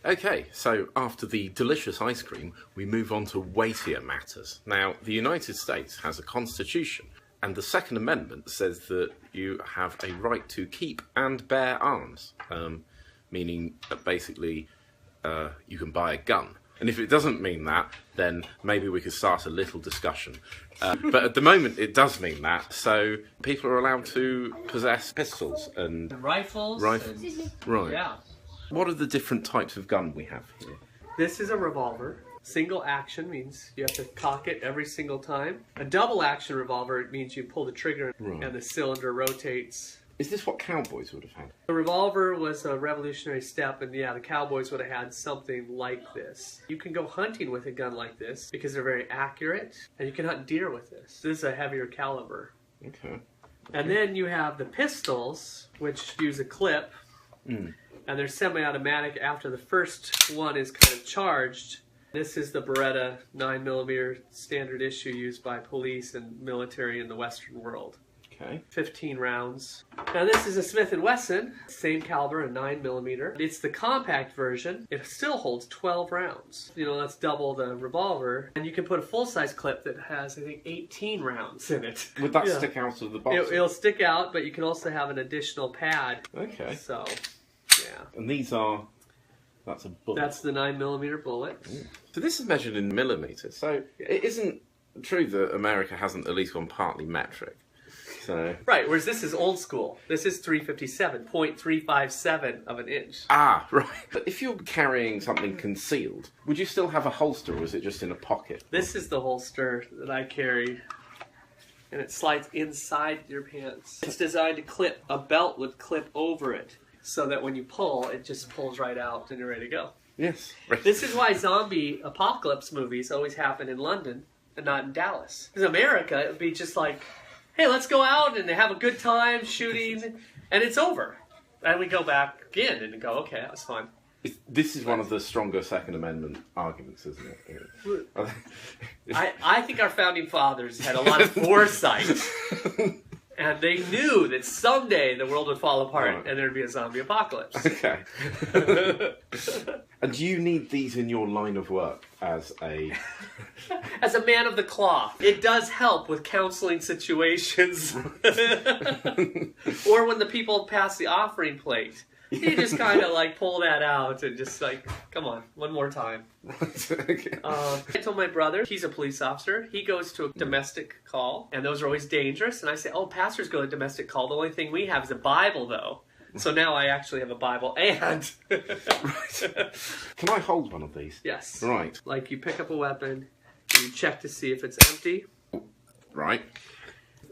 Okay, so after the delicious ice cream, we move on to weightier matters. Now, the United States has a constitution, and the Second Amendment says that you have a right to keep and bear arms, meaning that basically you can buy a gun. And if it doesn't mean that, then maybe we could start a little discussion. But at the moment, it does mean that. So people are allowed to possess pistols and rifles. Right. Yeah. What are the different types of gun we have here? This is a revolver. Single action means you have to cock it every single time. A double action revolver means you pull the trigger and the cylinder rotates. Is this what cowboys would have had? The revolver was a revolutionary step, and yeah, the cowboys would have had something like this. You can go hunting with a gun like this because they're very accurate, and you can hunt deer with this. This is a heavier caliber. Okay. And then you have the pistols, which use a clip, and they're semi-automatic after the first one is kind of charged. This is the Beretta 9mm standard issue used by police and military in the Western world. Okay. 15 rounds. Now this is a Smith & Wesson, same caliber, a 9mm. It's the compact version. It still holds 12 rounds. You know, that's double the revolver. And you can put a full-size clip that has, I think, 18 rounds in it. Would that stick out of the box? It'll stick out, but you can also have an additional pad. Okay. So, yeah. And these are... That's a bullet. That's the 9mm bullet. So this is measured in millimetres. So it isn't true that America hasn't at least gone partly metric. So. Right, whereas this is old school. This is 357, 0.357 of an inch. Ah, right. But if you're carrying something concealed, would you still have a holster, or is it just in a pocket? This is the holster that I carry, and it slides inside your pants. It's designed to clip. A belt would clip over it, so that when you pull, it just pulls right out and you're ready to go. Yes. This is why zombie apocalypse movies always happen in London and not in Dallas. Because America, it would be just like, hey, let's go out and have a good time shooting, and it's over. And we go back again and go, okay, that was fun. This is one of the stronger Second Amendment arguments, isn't it? I think our founding fathers had a lot of foresight. And they knew that someday the world would fall apart and there'd be a zombie apocalypse. Okay. And do you need these in your line of work as a... As a man of the cloth, it does help with counseling situations. Or when the people pass the offering plate. You just kind of like pull that out and just like, come on, one more time. Okay. I told my brother, he's a police officer, he goes to a domestic call, and those are always dangerous. And I say, oh, pastors go to domestic call. The only thing we have is a Bible, though. So now I actually have a Bible and... Right. Can I hold one of these? Yes. Right. Like you pick up a weapon, you check to see if it's empty. Right.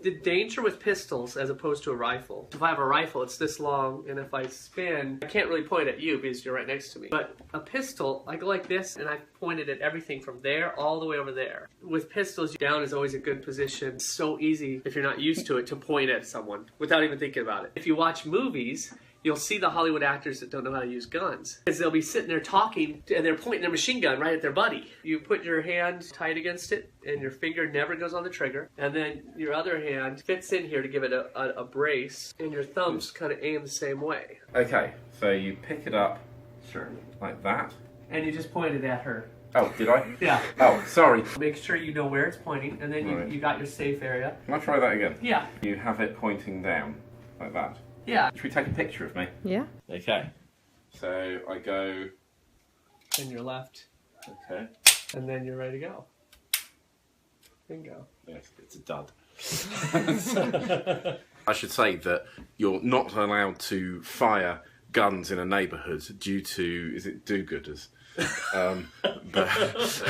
The danger with pistols as opposed to a rifle. If I have a rifle, it's this long, and if I spin, I can't really point at you because you're right next to me. But a pistol, I go like this, and I pointed at everything from there all the way over there. With pistols, down is always a good position. It's so easy, if you're not used to it, to point at someone without even thinking about it. If you watch movies, you'll see the Hollywood actors that don't know how to use guns. Because they'll be sitting there talking, and they're pointing their machine gun right at their buddy. You put your hand tight against it, and your finger never goes on the trigger. And then your other hand fits in here to give it a brace, and your thumbs kind of aim the same way. Okay, so you pick it up like that. And you just point it at her. Oh, did I? Yeah. Oh, sorry. Make sure you know where it's pointing, and then you got your safe area. Can I try that again? Yeah. You have it pointing down, like that. Yeah. Should we take a picture of me? Yeah. Okay. So I go... And your left. Okay. And then you're ready to go. Bingo. Yes, it's a dud. I should say that you're not allowed to fire guns in a neighbourhood due to, is it do-gooders? But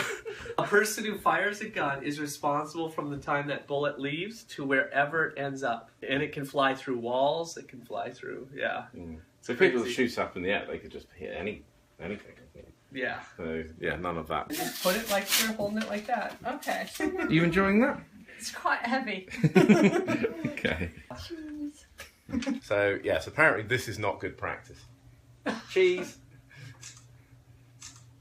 a person who fires a gun is responsible from the time that bullet leaves to wherever it ends up. And it can fly through walls, it can fly through, So people that shoot up in the air, they could just hit anything. Yeah. So, yeah, none of that. Just put it like you're holding it like that. Okay. Are you enjoying that? It's quite heavy. Okay. So, yes, apparently this is not good practice. Cheese.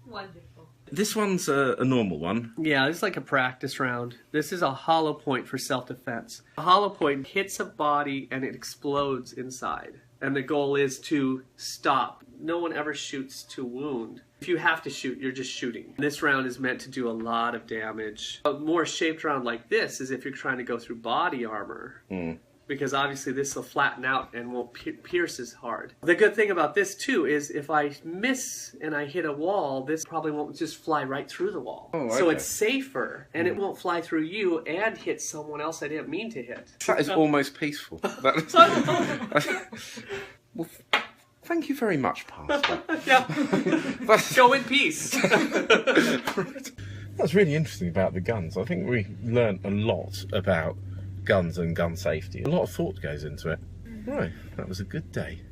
Wonderful. This one's a normal one. Yeah, it's like a practice round. This is a hollow point for self-defense. A hollow point hits a body and it explodes inside. And the goal is to stop no one ever shoots to wound. If you have to shoot, you're just shooting. This round is meant to do a lot of damage. A more shaped round like this is if you're trying to go through body armor. Because obviously this will flatten out and won't pierce as hard. The good thing about this too is if I miss and I hit a wall, this probably won't just fly right through the wall. Oh, okay. So it's safer, and it won't fly through you and hit someone else I didn't mean to hit. That is almost peaceful. That is... Well, thank you very much, Pastor. Yeah. Go in peace. That's really interesting about the guns. I think we learnt a lot about guns and gun safety. A lot of thought goes into it. Right, that was a good day.